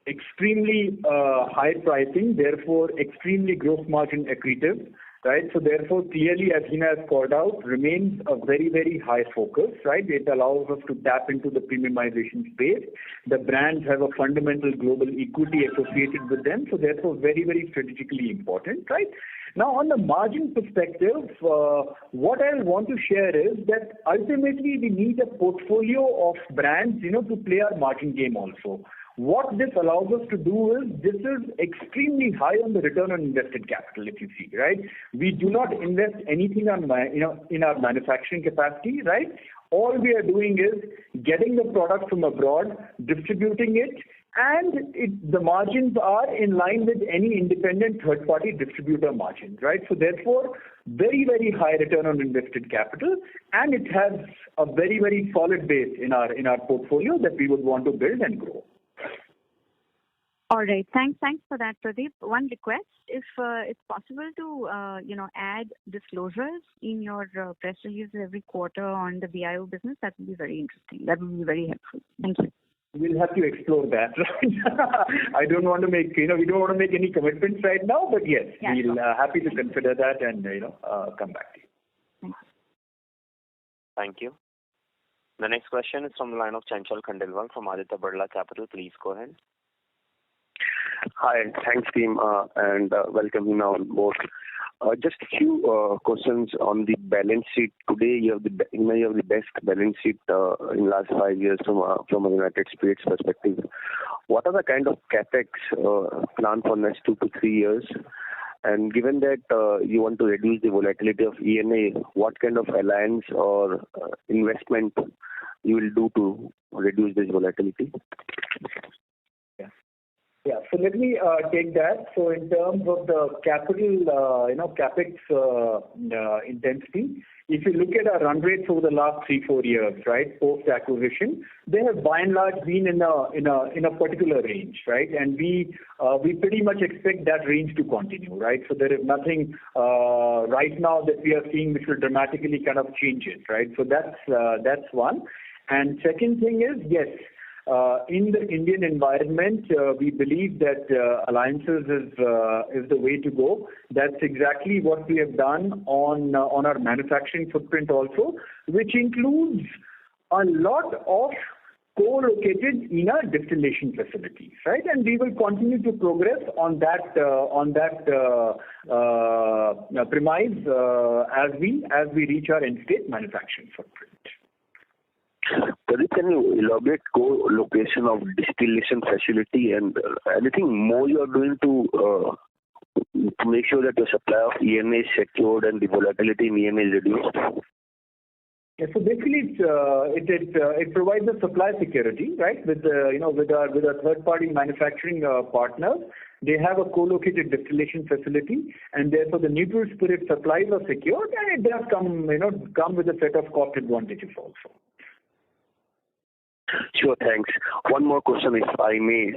[SPEAKER 5] Extremely high pricing, therefore extremely gross margin accretive, right? So therefore, clearly, as Hina has called out, remains a very, very high focus, right? It allows us to tap into the premiumization space. The brands have a fundamental global equity associated with them, so therefore very, very strategically important, right? Now, on the margin perspective, what I want to share is that ultimately we need a portfolio of brands, to play our margin game also. What this allows us to do is, this is extremely high on the return on invested capital, if you see, right? We do not invest anything in our manufacturing capacity, right? All we are doing is getting the product from abroad, distributing it, and the margins are in line with any independent third-party distributor margins, right? So therefore, very, very high return on invested capital, and it has a very, very solid base in our portfolio that we would want to build and grow.
[SPEAKER 15] All right. Thanks for that, Pradeep. One request, if it's possible to, add disclosures in your press releases every quarter on the BIO business, that would be very interesting. That would be very helpful. Thank you.
[SPEAKER 5] We'll have to explore that, right? I don't want to make, we don't want to make any commitments right now, but yes, we'll happy to consider that and, come back to you.
[SPEAKER 1] Thank you. The next question is from the line of Chanchal Khandelwal from Aditya Birla Capital. Please go ahead.
[SPEAKER 16] Hi, thanks team, and welcome Hina on board. Just a few questions on the balance sheet. Today you have the best balance sheet in last 5 years from a United States perspective. What are the kind of capex plan for next 2 to 3 years? And given that you want to reduce the volatility of ENA, what kind of alliance or investment you will do to reduce this volatility?
[SPEAKER 5] Yeah. So let me take that. So in terms of the capital, capex intensity, if you look at our run rates over the last 3-4 years, right, post acquisition, they have by and large been in a particular range, right? And we pretty much expect that range to continue, right? So there is nothing right now that we are seeing which will dramatically kind of change it, right? So that's one. And second thing is, yes. In the Indian environment, we believe that alliances is the way to go. That's exactly what we have done on our manufacturing footprint also, which includes a lot of co-located in our distillation facilities, right? And we will continue to progress on that premise as we reach our end state manufacturing footprint.
[SPEAKER 16] Pradeep, can you elaborate co-location of distillation facility and anything more you are doing to make sure that the supply of ENA is secured and the volatility in ENA is reduced?
[SPEAKER 5] Yeah, so basically it provides a supply security, right? With our third-party manufacturing partners, they have a co-located distillation facility, and therefore the neutral spirit supplies are secured, and it does come with a set of cost advantages also.
[SPEAKER 16] Sure, thanks. One more question, if I may.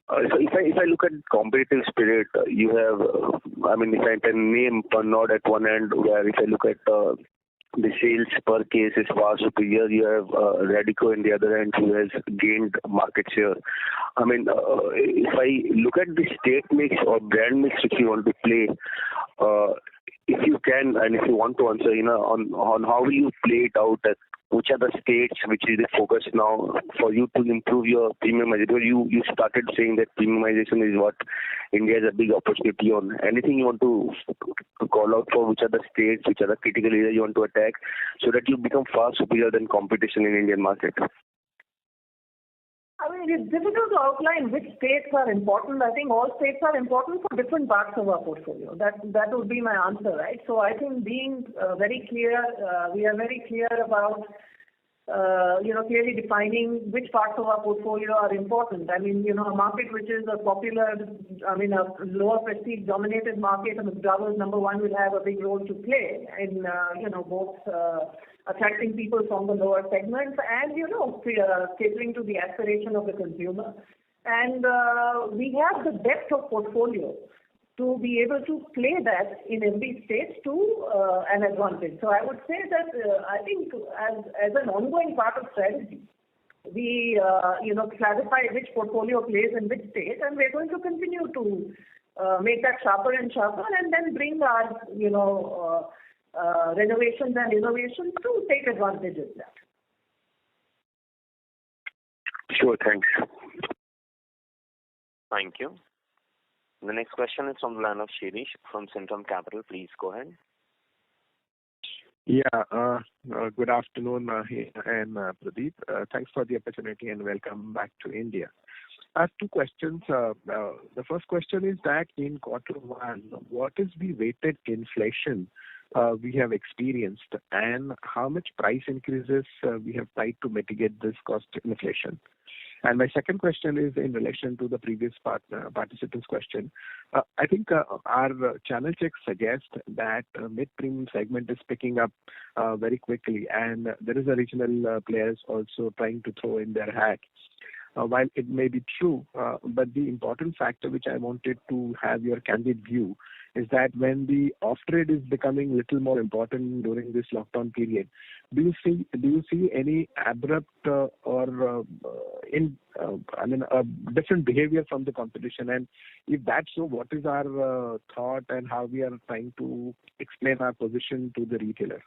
[SPEAKER 16] So if I look at competitive spirit, you have, if I can name Pernod at one end, where if I look at the sales per case is far superior. You have Radico in the other end, who has gained market share. If I look at the state mix or brand mix which you want to play, if you can, and if you want to answer, on how will you play it out, at which are the states which is the focus now for you to improve your premiumization? You started saying that premiumization is what India has a big opportunity on. Anything you want to call out for, which are the states, which are the critical areas you want to attack, so that you become far superior than competition in Indian market?
[SPEAKER 2] It's difficult to outline which states are important. I think all states are important for different parts of our portfolio. That would be my answer, right? So I think being very clear, we are very clear about clearly defining which parts of our portfolio are important. I mean, a market which is a lower prestige dominated market, and McDowell's number one will have a big role to play in, both attracting people from the lower segments and, catering to the aspiration of the consumer. And we have the depth of portfolio to be able to play that in every state to an advantage. So I would say that I think as an ongoing part of strategy, we clarify which portfolio plays in which state, and we're going to continue to make that sharper and sharper, and then bring our renovations and innovations to take advantage of that.
[SPEAKER 16] Sure, thanks.
[SPEAKER 1] Thank you. The next question is from the line of Shirish from Centrum Capital. Please go ahead.
[SPEAKER 17] Yeah, good afternoon, and Pradeep. Thanks for the opportunity and welcome back to India. I have two questions. The first question is that in Q1, what is the weighted inflation we have experienced, and how much price increases we have tried to mitigate this cost inflation? And my second question is in relation to the previous participant's question. I think our channel checks suggest that mid-premium segment is picking up very quickly, and there is a regional players also trying to throw in their hat. While it may be true, but the important factor which I wanted to have your candid view is that when the off-trade is becoming a little more important during this lockdown period, do you see any abrupt different behavior from the competition? And if that's so, what is our thought and how we are trying to explain our position to the retailer?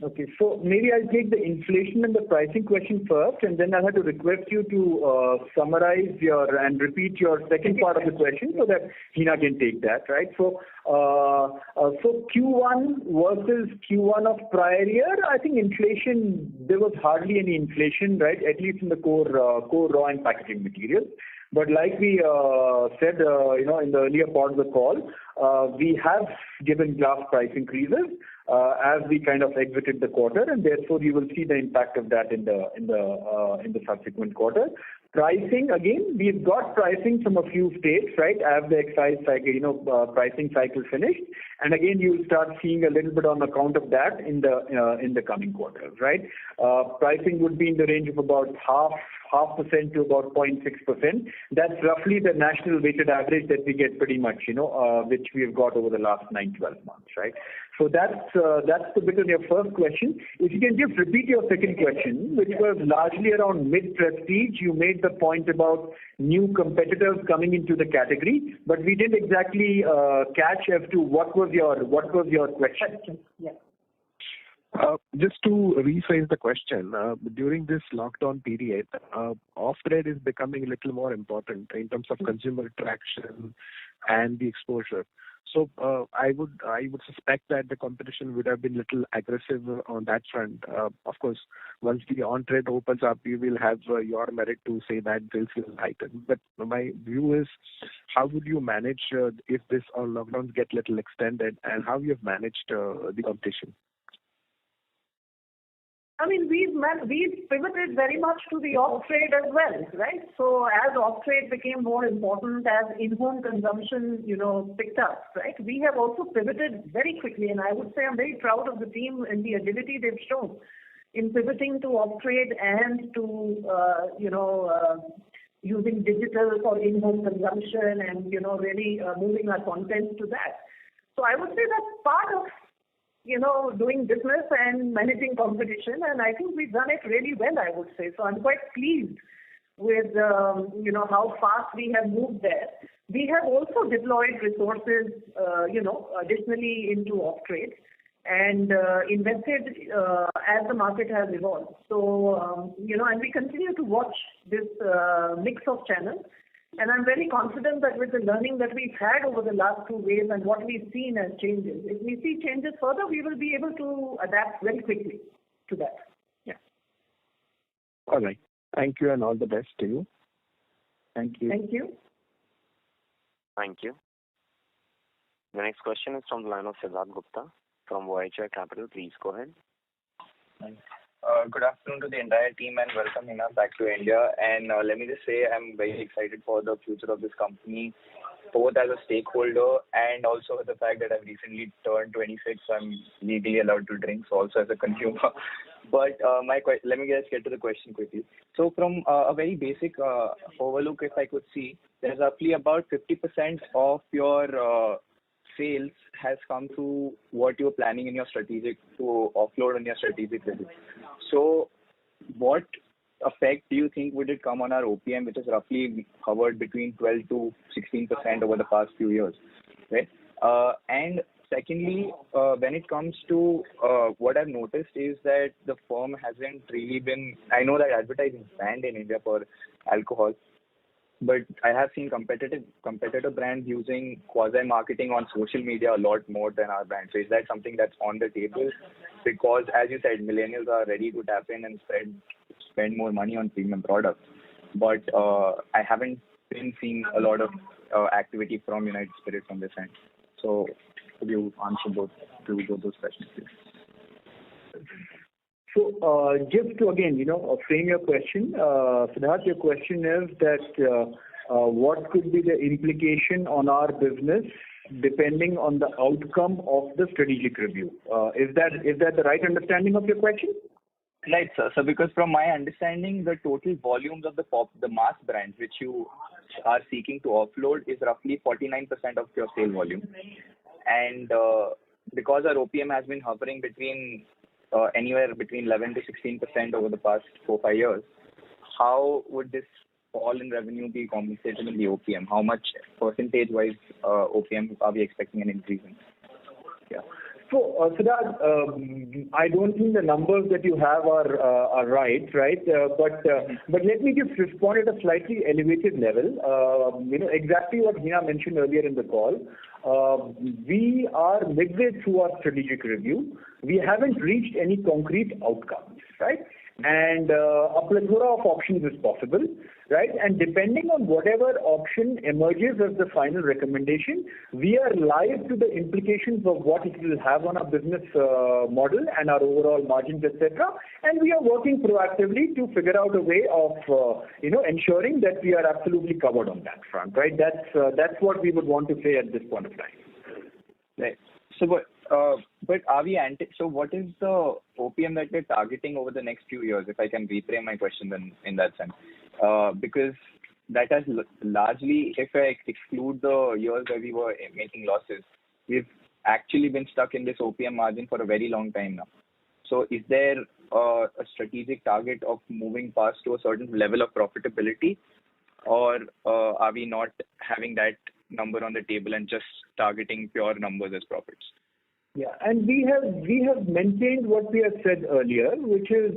[SPEAKER 5] Okay, so maybe I'll take the inflation and the pricing question first, and then I'll have to request you to summarize and repeat your second part of the question so that Hina can take that, right? So Q1 versus Q1 of prior year, I think inflation, there was hardly any inflation, right? At least in the core raw and packaging materials. But like we said, in the earlier part of the call, we have given glass price increases as we kind of exited the quarter, and therefore you will see the impact of that in the subsequent quarter. Pricing, again, we've got pricing from a few states, right, as the excise cycle, pricing cycle finished. And again, you'll start seeing a little bit on account of that in the coming quarters, right? Pricing would be in the range of about half percent to about 0.6%. That's roughly the national weighted average that we get pretty much, which we have got over the last 9-12 months, right? So that's the bit on your first question. If you can just repeat your second question, which was largely around mid-prestige. You made the point about new competitors coming into the category, but we didn't exactly catch as to what was your question.
[SPEAKER 2] Yeah.
[SPEAKER 17] Just to rephrase the question, during this lockdown period, off-trade is becoming a little more important in terms of consumer traction and the exposure. So I would suspect that the competition would have been a little aggressive on that front. Of course, once the on-trade opens up, you will have your merit to say that sales will heighten. But my view is, how would you manage if this lockdowns get little extended, and how you have managed the competition?
[SPEAKER 2] I mean, we've pivoted very much to the off-trade as well, right? So as off-trade became more important, as in-home consumption, picked up, right? We have also pivoted very quickly, and I would say I'm very proud of the team and the agility they've shown in pivoting to off-trade and to, using digital for in-home consumption and, really moving our content to that. So I would say that's part of doing business and managing competition, and I think we've done it really well, I would say. So I'm quite pleased with, how fast we have moved there. We have also deployed resources, additionally into off-trade and invested as the market has evolved. So, and we continue to watch this mix of channels. And I'm very confident that with the learning that we've had over the last 2 waves and what we've seen as changes, if we see changes further, we will be able to adapt very quickly to that. Yeah.
[SPEAKER 17] All right. Thank you, and all the best to you.
[SPEAKER 5] Thank you.
[SPEAKER 2] Thank you.
[SPEAKER 1] Thank you. The next question is from the line of Siddharth Gupta from YHI Capital. Please go ahead.
[SPEAKER 18] Good afternoon to the entire team and welcome Hina back to India. And let me just say I'm very excited for the future of this company, both as a stakeholder and also the fact that I've recently turned 26, so I'm legally allowed to drink, so also as a consumer. But let me just get to the question quickly. So from a very basic overlook, if I could see, there's roughly about 50% of your sales has come through what you're planning in your strategic to offload on your strategic review. So what effect do you think would it come on our OPM, which has roughly hovered between 12 to 16% over the past few years, right? And secondly, when it comes to what I've noticed is that the firm hasn't really been, I know that advertising is banned in India for alcohol, but I have seen competitor brands using quasi-marketing on social media a lot more than our brand. So is that something that's on the table? Because as you said, millennials are ready to tap in and spend more money on premium products. But I haven't been seeing a lot of activity from United Spirits on this end. So could you answer both those questions, please?
[SPEAKER 5] So just to again, frame your question, Siddharth, your question is that what could be the implication on our business depending on the outcome of the strategic review? Is that the right understanding of your question?
[SPEAKER 18] Right, sir. So because from my understanding, the total volumes of the mass brands which you are seeking to offload is roughly 49% of your sale volume. And because our OPM has been hovering between anywhere between 11 to 16% over the past 4-5 years, how would this fall in revenue be compensated in the OPM? How much percentage-wise OPM are we expecting an increase in?
[SPEAKER 5] Yeah. So, Siddharth, I don't think the numbers that you have are right? But let me just respond at a slightly elevated level. Exactly what Hina mentioned earlier in the call. We are midway through our strategic review. We haven't reached any concrete outcomes, right? And a plethora of options is possible, right? And depending on whatever option emerges as the final recommendation, we are live to the implications of what it will have on our business model and our overall margins, etc. And we are working proactively to figure out a way of, ensuring that we are absolutely covered on that front, right? That's what we would want to say at this point of time.
[SPEAKER 18] Right. So, but are we so what is the OPM that we're targeting over the next few years, if I can reframe my question then in that sense? Because that has largely, if I exclude the years where we were making losses, we've actually been stuck in this OPM margin for a very long time now. So is there a strategic target of moving past to a certain level of profitability, or are we not having that number on the table and just targeting pure numbers as profits?
[SPEAKER 5] Yeah, and we have maintained what we have said earlier, which is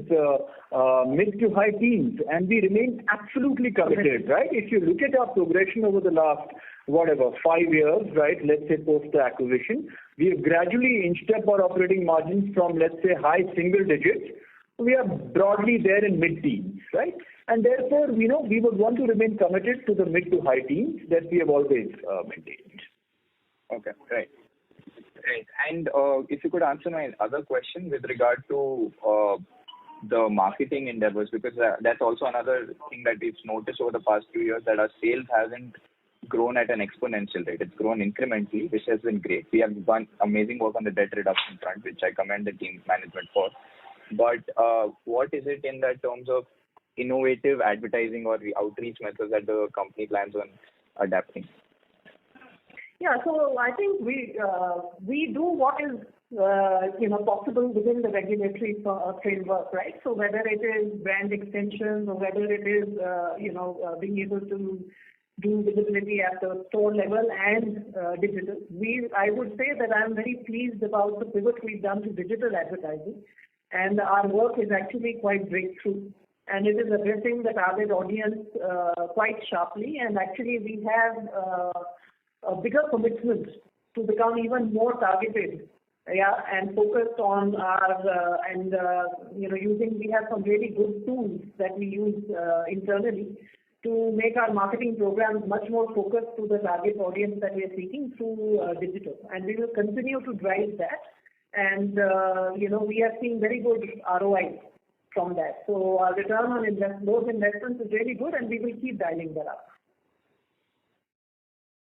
[SPEAKER 5] mid to high teens, and we remain absolutely committed, right? If you look at our progression over the last 5 years, right? Let's say post the acquisition, we have gradually inched up our operating margins from, let's say, high single digits. We are broadly there in mid-teens, right? And therefore, we would want to remain committed to the mid to high teens that we have always maintained.
[SPEAKER 18] Okay, right. Great. And if you could answer my other question with regard to the marketing endeavors, because that's also another thing that we've noticed over the past few years, that our sales hasn't grown at an exponential rate. It's grown incrementally, which has been great. We have done amazing work on the debt reduction front, which I commend the team management for. But what is it in the terms of innovative advertising or the outreach methods that the company plans on adapting?
[SPEAKER 2] Yeah, so I think we do what is possible within the regulatory framework, right? So whether it is brand extensions or whether it is being able to do visibility at the store level and digital. I would say that I'm very pleased about the pivot we've done to digital advertising, and our work is actually quite breakthrough. And it is addressing the target audience quite sharply, and actually we have a bigger commitment to become even more targeted, and focused on our we have some really good tools that we use internally to make our marketing programs much more focused to the target audience that we are seeking through digital, and we will continue to drive that. and we have seen very good ROI from that. So our return on those investments is really good, and we will keep dialing that up.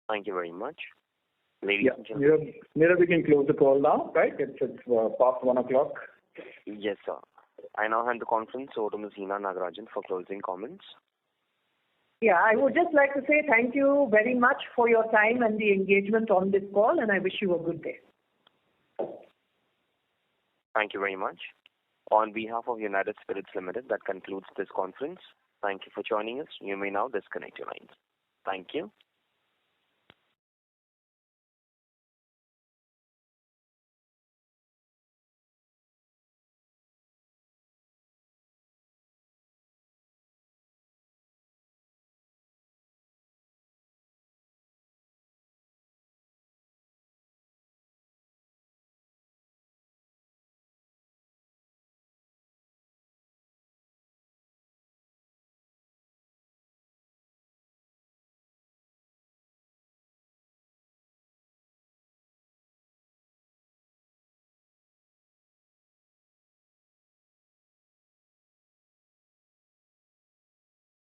[SPEAKER 1] Thank you very much. Ladies and gentlemen.
[SPEAKER 5] Mira, we can close the call now, right? It's past 1 o'clock.
[SPEAKER 1] Yes, sir. I now hand the conference over to Ms. Hina Nagarajan for closing comments.
[SPEAKER 2] Yeah, I would just like to say thank you very much for your time and the engagement on this call, and I wish you a good day.
[SPEAKER 1] Thank you very much. On behalf of United Spirits Limited, that concludes this conference. Thank you for joining us. You may now disconnect your lines. Thank you.